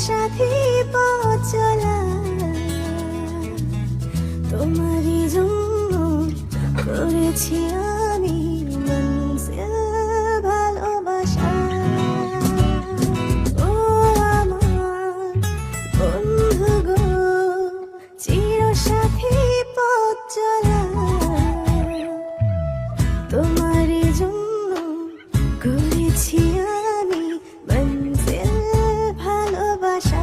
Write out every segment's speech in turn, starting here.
সাথী পথ চলা তোমারই জন্য করেছি আমি মনজিল ভালোবাসা। ও আমার বন্ধু গো, চির সাথী পথ চলা তোমারই জন্য করেছি আমি মনজিল ভালোবাসা।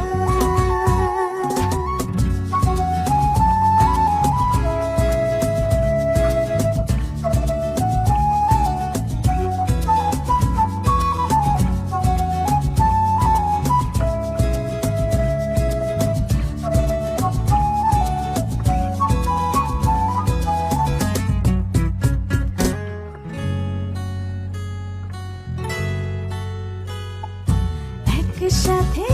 একসাথে